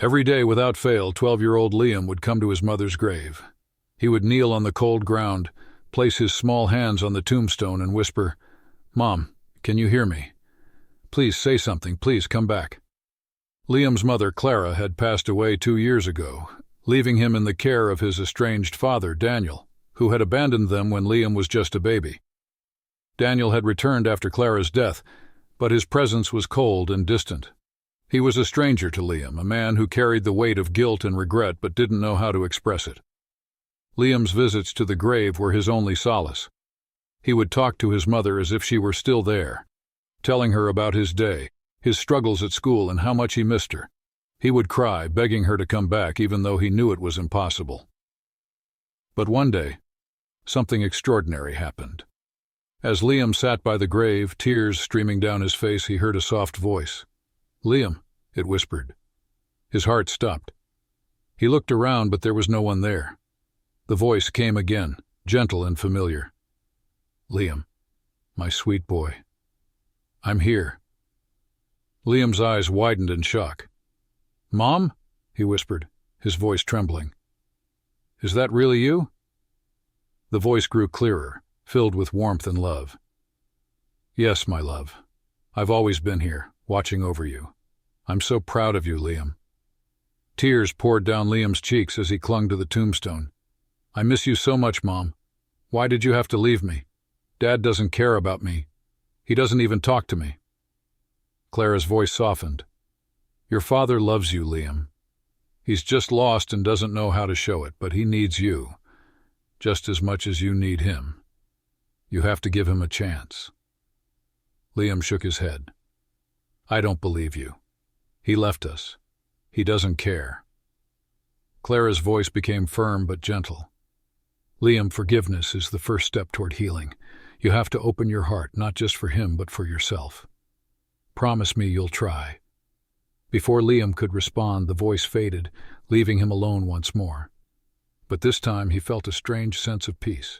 Every day without fail, 12-year-old Liam would come to his mother's grave. He would kneel on the cold ground, place his small hands on the tombstone and whisper, "Mom, can you hear me? Please say something, please come back." Liam's mother, Clara, had passed away 2 years ago, leaving him in the care of his estranged father, Daniel, who had abandoned them when Liam was just a baby. Daniel had returned after Clara's death, but his presence was cold and distant. He was a stranger to Liam, a man who carried the weight of guilt and regret but didn't know how to express it. Liam's visits to the grave were his only solace. He would talk to his mother as if she were still there, telling her about his day, his struggles at school, and how much he missed her. He would cry, begging her to come back even though he knew it was impossible. But one day, something extraordinary happened. As Liam sat by the grave, tears streaming down his face, he heard a soft voice. "Liam," it whispered. His heart stopped. He looked around, but there was no one there. The voice came again, gentle and familiar. "Liam, my sweet boy, I'm here." Liam's eyes widened in shock. "Mom?" he whispered, his voice trembling. "Is that really you?" The voice grew clearer, filled with warmth and love. "Yes, my love. I've always been here, watching over you. I'm so proud of you, Liam." Tears poured down Liam's cheeks as he clung to the tombstone. "I miss you so much, Mom. Why did you have to leave me? Dad doesn't care about me. He doesn't even talk to me." Clara's voice softened. "Your father loves you, Liam. He's just lost and doesn't know how to show it, but he needs you, just as much as you need him. You have to give him a chance." Liam shook his head. "I don't believe you. He left us. He doesn't care." Clara's voice became firm but gentle. "Liam, forgiveness is the first step toward healing. You have to open your heart, not just for him, but for yourself. Promise me you'll try." Before Liam could respond, the voice faded, leaving him alone once more. But this time he felt a strange sense of peace.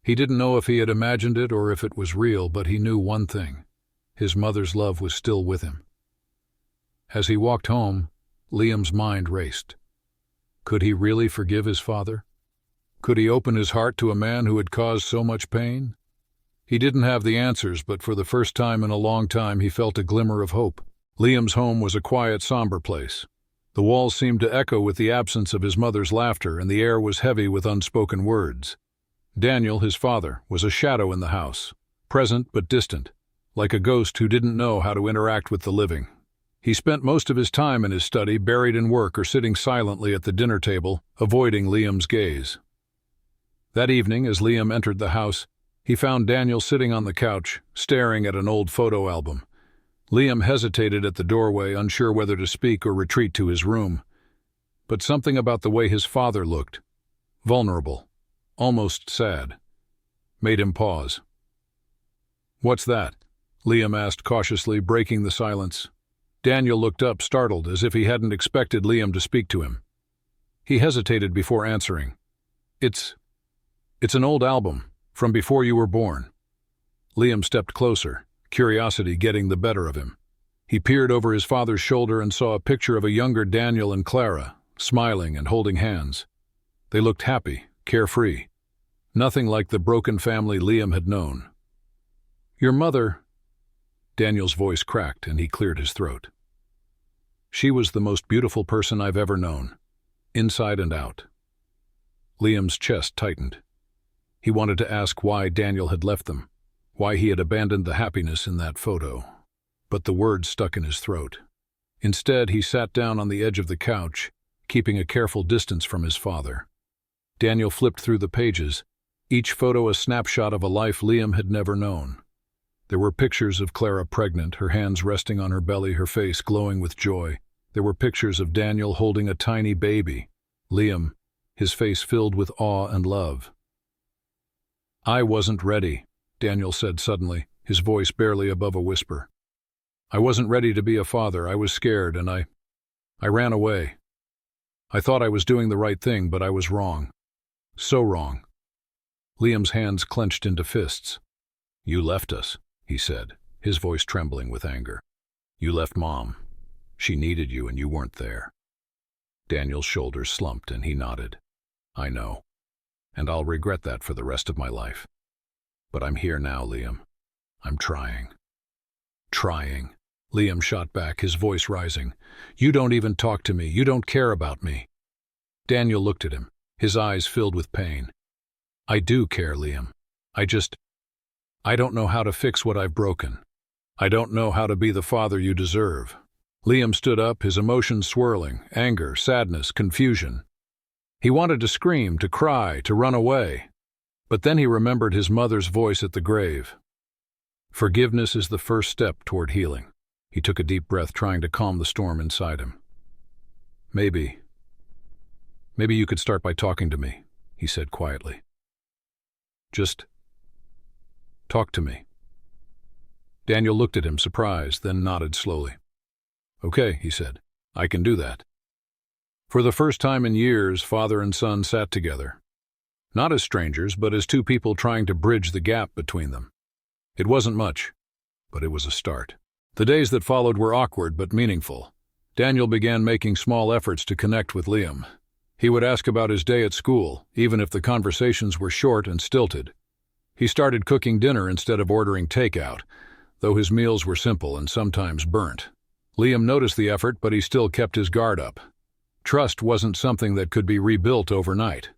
He didn't know if he had imagined it or if it was real, but he knew one thing. His mother's love was still with him. As he walked home, Liam's mind raced. Could he really forgive his father? Could he open his heart to a man who had caused so much pain? He didn't have the answers, but for the first time in a long time he felt a glimmer of hope. Liam's home was a quiet, somber place. The walls seemed to echo with the absence of his mother's laughter, and the air was heavy with unspoken words. Daniel, his father, was a shadow in the house, present but distant, like a ghost who didn't know how to interact with the living. He spent most of his time in his study, buried in work or sitting silently at the dinner table, avoiding Liam's gaze. That evening, as Liam entered the house, he found Daniel sitting on the couch, staring at an old photo album. Liam hesitated at the doorway, unsure whether to speak or retreat to his room. But something about the way his father looked, vulnerable, almost sad, made him pause. "What's that?" Liam asked cautiously, breaking the silence. Daniel looked up, startled, as if he hadn't expected Liam to speak to him. He hesitated before answering. It's an old album, from before you were born." Liam stepped closer, curiosity getting the better of him. He peered over his father's shoulder and saw a picture of a younger Daniel and Clara, smiling and holding hands. They looked happy, carefree. Nothing like the broken family Liam had known. "Your mother—" Daniel's voice cracked and he cleared his throat. "She was the most beautiful person I've ever known, inside and out." Liam's chest tightened. He wanted to ask why Daniel had left them, why he had abandoned the happiness in that photo. But the words stuck in his throat. Instead, he sat down on the edge of the couch, keeping a careful distance from his father. Daniel flipped through the pages, each photo a snapshot of a life Liam had never known. There were pictures of Clara pregnant, her hands resting on her belly, her face glowing with joy. There were pictures of Daniel holding a tiny baby, Liam, his face filled with awe and love. "I wasn't ready," Daniel said suddenly, his voice barely above a whisper. "I wasn't ready to be a father. I was scared, and I ran away. I thought I was doing the right thing, but I was wrong. So wrong." Liam's hands clenched into fists. "You left us," he said, his voice trembling with anger. "You left Mom. She needed you and you weren't there. Daniel's shoulders slumped and he nodded. I know. And I'll regret that for the rest of my life. But I'm here now, Liam. I'm trying. Trying. Liam shot back, his voice rising. You don't even talk to me. You don't care about me. Daniel looked at him, his eyes filled with pain. I do care, Liam. I don't know how to fix what I've broken. I don't know how to be the father you deserve. Liam stood up, his emotions swirling, anger, sadness, confusion. He wanted to scream, to cry, to run away. But then he remembered his mother's voice at the grave. Forgiveness is the first step toward healing. He took a deep breath, trying to calm the storm inside him. Maybe you could start by talking to me, he said quietly. Just talk to me. Daniel looked at him, surprised, then nodded slowly. Okay, he said. I can do that. For the first time in years, father and son sat together. Not as strangers, but as two people trying to bridge the gap between them. It wasn't much, but it was a start. The days that followed were awkward but meaningful. Daniel began making small efforts to connect with Liam. He would ask about his day at school, even if the conversations were short and stilted. He started cooking dinner instead of ordering takeout, though his meals were simple and sometimes burnt. Liam noticed the effort, but he still kept his guard up. Trust wasn't something that could be rebuilt overnight.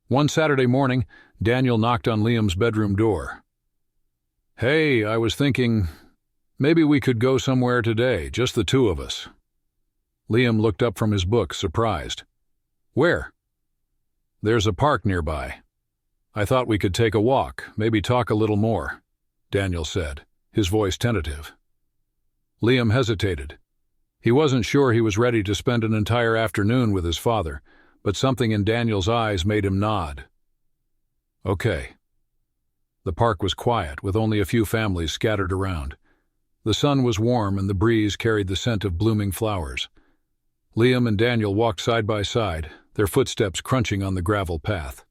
One Saturday morning, Daniel knocked on Liam's bedroom door. Hey, I was thinking, maybe we could go somewhere today, just the two of us. Liam looked up from his book, surprised. Where? There's a park nearby. I thought we could take a walk, maybe talk a little more, Daniel said, his voice tentative. Liam hesitated. He wasn't sure he was ready to spend an entire afternoon with his father, but something in Daniel's eyes made him nod. Okay. The park was quiet, with only a few families scattered around. The sun was warm and the breeze carried the scent of blooming flowers. Liam and Daniel walked side by side, their footsteps crunching on the gravel path.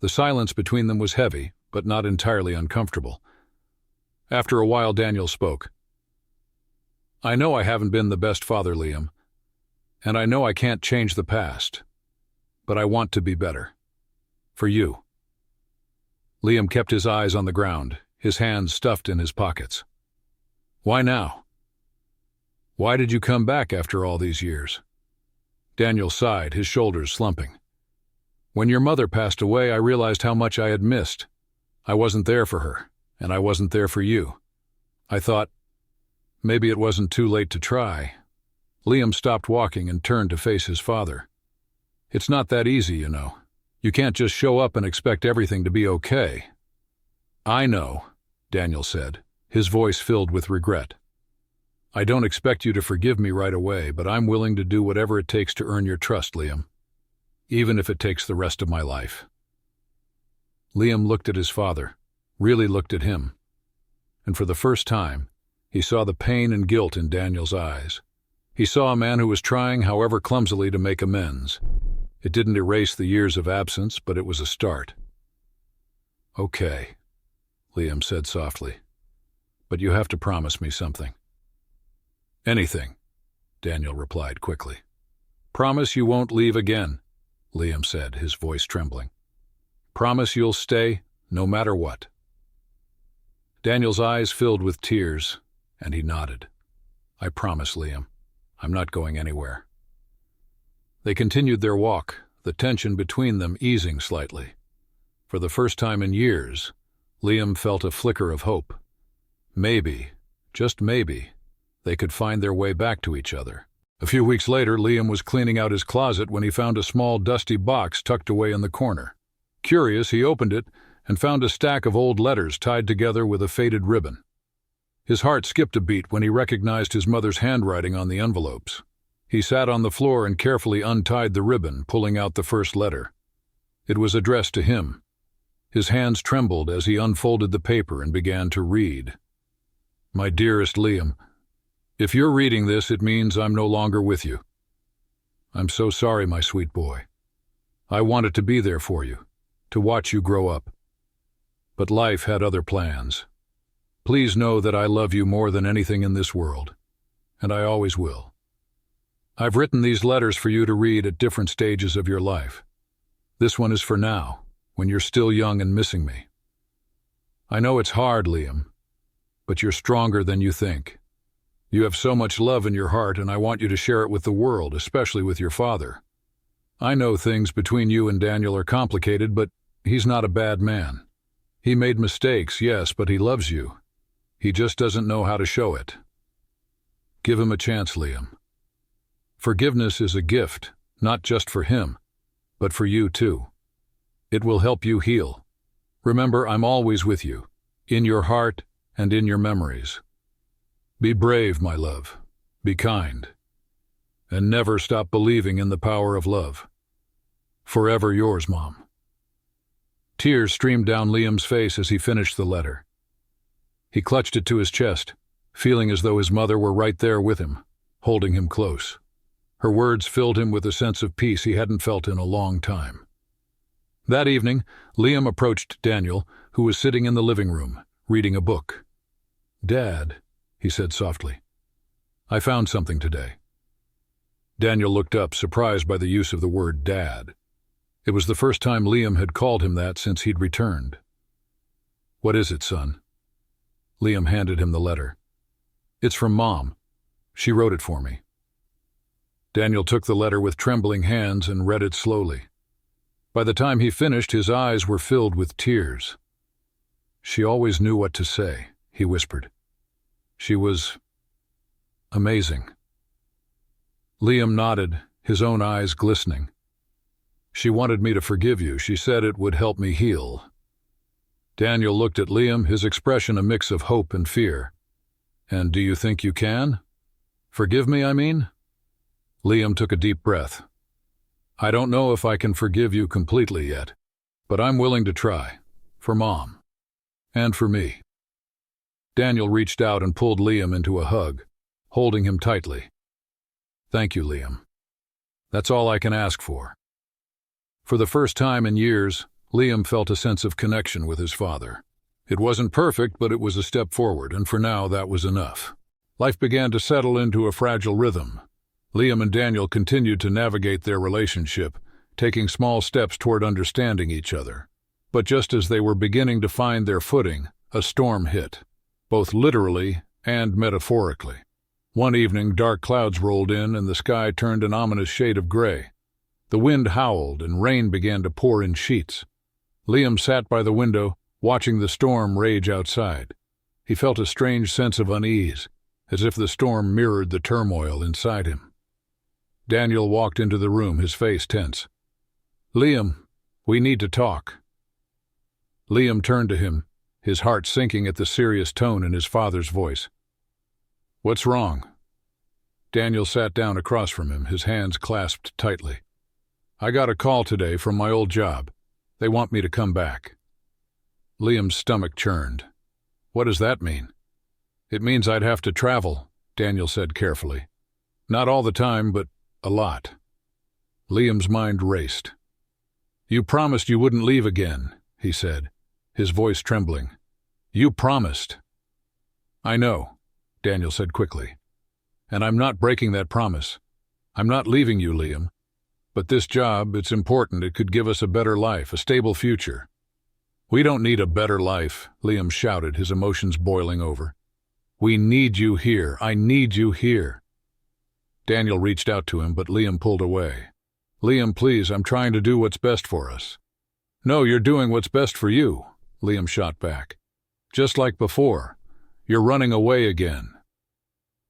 The silence between them was heavy, but not entirely uncomfortable. After a while, Daniel spoke. I know I haven't been the best father, Liam, and I know I can't change the past, but I want to be better. For you. Liam kept his eyes on the ground, his hands stuffed in his pockets. Why now? Why did you come back after all these years? Daniel sighed, his shoulders slumping. When your mother passed away, I realized how much I had missed. I wasn't there for her, and I wasn't there for you. I thought, maybe it wasn't too late to try. Liam stopped walking and turned to face his father. It's not that easy, you know. You can't just show up and expect everything to be okay. I know, Daniel said, his voice filled with regret. I don't expect you to forgive me right away, but I'm willing to do whatever it takes to earn your trust, Liam. Even if it takes the rest of my life. Liam looked at his father, really looked at him. And for the first time, he saw the pain and guilt in Daniel's eyes. He saw a man who was trying, however clumsily, to make amends. It didn't erase the years of absence, but it was a start. Okay, Liam said softly. But you have to promise me something. Anything, Daniel replied quickly. Promise you won't leave again, Liam said, his voice trembling. Promise you'll stay, no matter what. Daniel's eyes filled with tears, and he nodded. I promise, Liam. I'm not going anywhere. They continued their walk, the tension between them easing slightly. For the first time in years, Liam felt a flicker of hope. Maybe, just maybe, they could find their way back to each other. A few weeks later, Liam was cleaning out his closet when he found a small, dusty box tucked away in the corner. Curious, he opened it and found a stack of old letters tied together with a faded ribbon. His heart skipped a beat when he recognized his mother's handwriting on the envelopes. He sat on the floor and carefully untied the ribbon, pulling out the first letter. It was addressed to him. His hands trembled as he unfolded the paper and began to read. My dearest Liam, if you're reading this, it means I'm no longer with you. I'm so sorry, my sweet boy. I wanted to be there for you, to watch you grow up. But life had other plans. Please know that I love you more than anything in this world, and I always will. I've written these letters for you to read at different stages of your life. This one is for now, when you're still young and missing me. I know it's hard, Liam, but you're stronger than you think. You have so much love in your heart, and I want you to share it with the world, especially with your father. I know things between you and Daniel are complicated, but he's not a bad man. He made mistakes, yes, but he loves you. He just doesn't know how to show it. Give him a chance, Liam. Forgiveness is a gift, not just for him, but for you too. It will help you heal. Remember, I'm always with you, in your heart and in your memories. Be brave, my love. Be kind. And never stop believing in the power of love. Forever yours, Mom. Tears streamed down Liam's face as he finished the letter. He clutched it to his chest, feeling as though his mother were right there with him, holding him close. Her words filled him with a sense of peace he hadn't felt in a long time. That evening, Liam approached Daniel, who was sitting in the living room, reading a book. "Dad," he said softly, "I found something today." Daniel looked up, surprised by the use of the word Dad. It was the first time Liam had called him that since he'd returned. "What is it, son?" Liam handed him the letter. "It's from Mom. She wrote it for me." Daniel took the letter with trembling hands and read it slowly. By the time he finished, his eyes were filled with tears. "She always knew what to say," he whispered. "She was amazing." Liam nodded, his own eyes glistening. "She wanted me to forgive you. She said it would help me heal." Daniel looked at Liam, his expression a mix of hope and fear. "And do you think you can? Forgive me, I mean?" Liam took a deep breath. "I don't know if I can forgive you completely yet, but I'm willing to try. For Mom. And for me." Daniel reached out and pulled Liam into a hug, holding him tightly. "Thank you, Liam. That's all I can ask for." For the first time in years, Liam felt a sense of connection with his father. It wasn't perfect, but it was a step forward, and for now that was enough. Life began to settle into a fragile rhythm. Liam and Daniel continued to navigate their relationship, taking small steps toward understanding each other. But just as they were beginning to find their footing, a storm hit, both literally and metaphorically. One evening, dark clouds rolled in and the sky turned an ominous shade of gray. The wind howled and rain began to pour in sheets. Liam sat by the window, watching the storm rage outside. He felt a strange sense of unease, as if the storm mirrored the turmoil inside him. Daniel walked into the room, his face tense. "Liam, we need to talk." Liam turned to him, his heart sinking at the serious tone in his father's voice. "What's wrong?" Daniel sat down across from him, his hands clasped tightly. "I got a call today from my old job. They want me to come back." Liam's stomach churned. "What does that mean?" "It means I'd have to travel," Daniel said carefully. "Not all the time, but a lot." Liam's mind raced. "You promised you wouldn't leave again," he said, his voice trembling. "You promised." "I know," Daniel said quickly. "And I'm not breaking that promise. I'm not leaving you, Liam. But this job, it's important. It could give us a better life, a stable future." "We don't need a better life," Liam shouted, his emotions boiling over. "We need you here. I need you here." Daniel reached out to him, but Liam pulled away. "Liam, please, I'm trying to do what's best for us." "No, you're doing what's best for you," Liam shot back. "Just like before. You're running away again."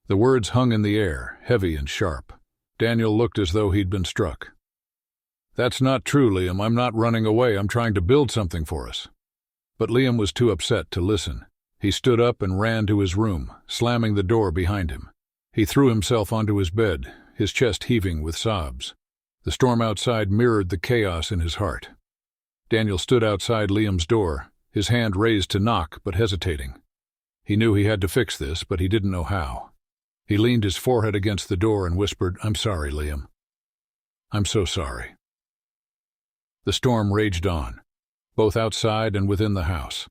The words hung in the air, heavy and sharp. Daniel looked as though he'd been struck. "That's not true, Liam. I'm not running away. I'm trying to build something for us." But Liam was too upset to listen. He stood up and ran to his room, slamming the door behind him. He threw himself onto his bed, his chest heaving with sobs. The storm outside mirrored the chaos in his heart. Daniel stood outside Liam's door, his hand raised to knock but hesitating. He knew he had to fix this, but he didn't know how. He leaned his forehead against the door and whispered, "I'm sorry, Liam. I'm so sorry." The storm raged on, both outside and within the house.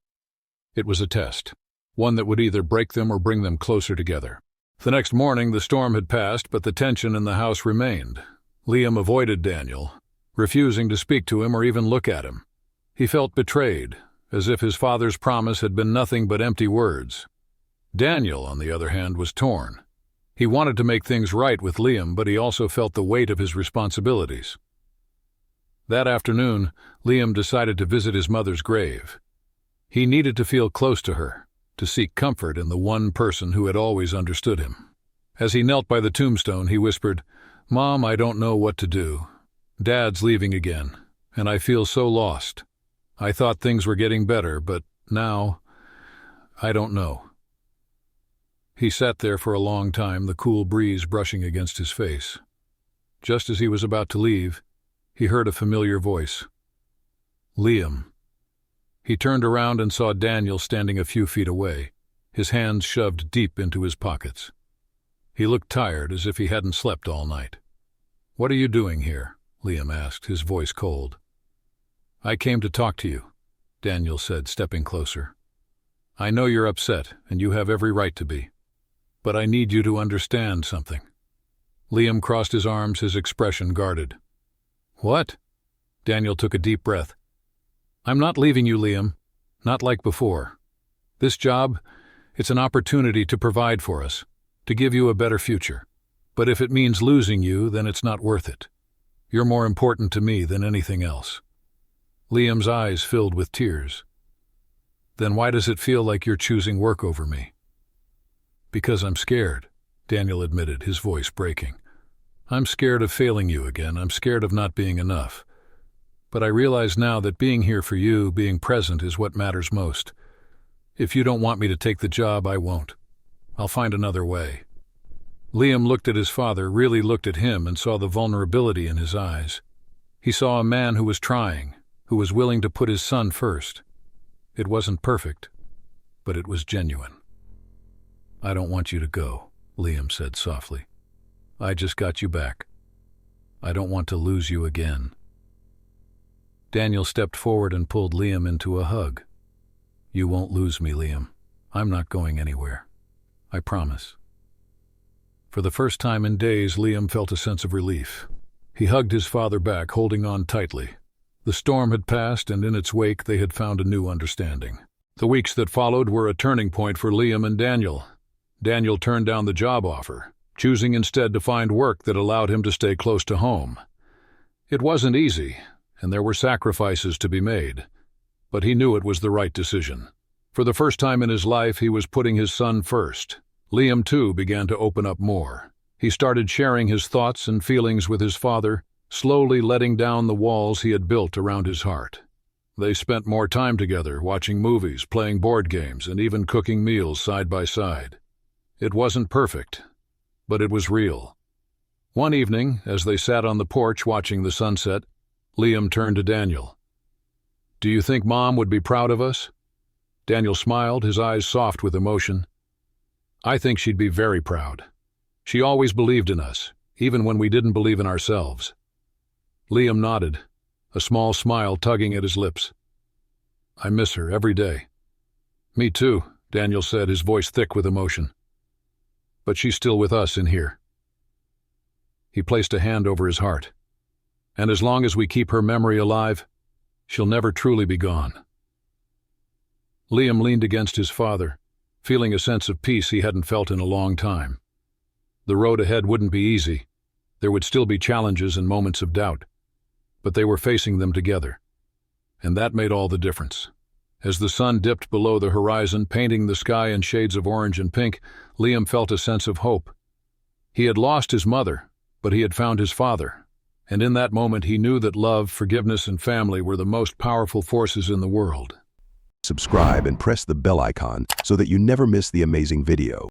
It was a test, one that would either break them or bring them closer together. The next morning, the storm had passed, but the tension in the house remained. Liam avoided Daniel, refusing to speak to him or even look at him. He felt betrayed, as if his father's promise had been nothing but empty words. Daniel, on the other hand, was torn. He wanted to make things right with Liam, but he also felt the weight of his responsibilities. That afternoon, Liam decided to visit his mother's grave. He needed to feel close to her, to seek comfort in the one person who had always understood him. As he knelt by the tombstone, he whispered, "Mom, I don't know what to do. Dad's leaving again, and I feel so lost. I thought things were getting better, but now, I don't know." He sat there for a long time, the cool breeze brushing against his face. Just as he was about to leave, he heard a familiar voice. "Liam." He turned around and saw Daniel standing a few feet away, his hands shoved deep into his pockets. He looked tired, as if he hadn't slept all night. "What are you doing here?" Liam asked, his voice cold. "I came to talk to you," Daniel said, stepping closer. "I know you're upset, and you have every right to be. But I need you to understand something." Liam crossed his arms, his expression guarded. "What?" Daniel took a deep breath. "I'm not leaving you, Liam. Not like before. This job, it's an opportunity to provide for us, to give you a better future. But if it means losing you, then it's not worth it. You're more important to me than anything else." Liam's eyes filled with tears. "Then why does it feel like you're choosing work over me?" "Because I'm scared," Daniel admitted, his voice breaking. "I'm scared of failing you again. I'm scared of not being enough. But I realize now that being here for you, being present, is what matters most. If you don't want me to take the job, I won't. I'll find another way." Liam looked at his father, really looked at him, and saw the vulnerability in his eyes. He saw a man who was trying, who was willing to put his son first. It wasn't perfect, but it was genuine. "I don't want you to go," Liam said softly. "I just got you back. I don't want to lose you again." Daniel stepped forward and pulled Liam into a hug. "You won't lose me, Liam. I'm not going anywhere. I promise." For the first time in days, Liam felt a sense of relief. He hugged his father back, holding on tightly. The storm had passed, and in its wake they had found a new understanding. The weeks that followed were a turning point for Liam and Daniel. Daniel turned down the job offer, choosing instead to find work that allowed him to stay close to home. It wasn't easy, and there were sacrifices to be made, but he knew it was the right decision. For the first time in his life, he was putting his son first. Liam, too, began to open up more. He started sharing his thoughts and feelings with his father, slowly letting down the walls he had built around his heart. They spent more time together, watching movies, playing board games, and even cooking meals side by side. It wasn't perfect, but it was real. One evening, as they sat on the porch watching the sunset, Liam turned to Daniel. "Do you think Mom would be proud of us?" Daniel smiled, his eyes soft with emotion. "I think she'd be very proud. She always believed in us, even when we didn't believe in ourselves." Liam nodded, a small smile tugging at his lips. "I miss her every day." "Me too," Daniel said, his voice thick with emotion. "But she's still with us in here." He placed a hand over his heart. "And as long as we keep her memory alive, she'll never truly be gone." Liam leaned against his father, feeling a sense of peace he hadn't felt in a long time. The road ahead wouldn't be easy. There would still be challenges and moments of doubt, but they were facing them together. And that made all the difference. As the sun dipped below the horizon, painting the sky in shades of orange and pink, Liam felt a sense of hope. He had lost his mother, but he had found his father. And in that moment he knew that love, forgiveness, and family were the most powerful forces in the world. Subscribe and press the bell icon so that you never miss the amazing video.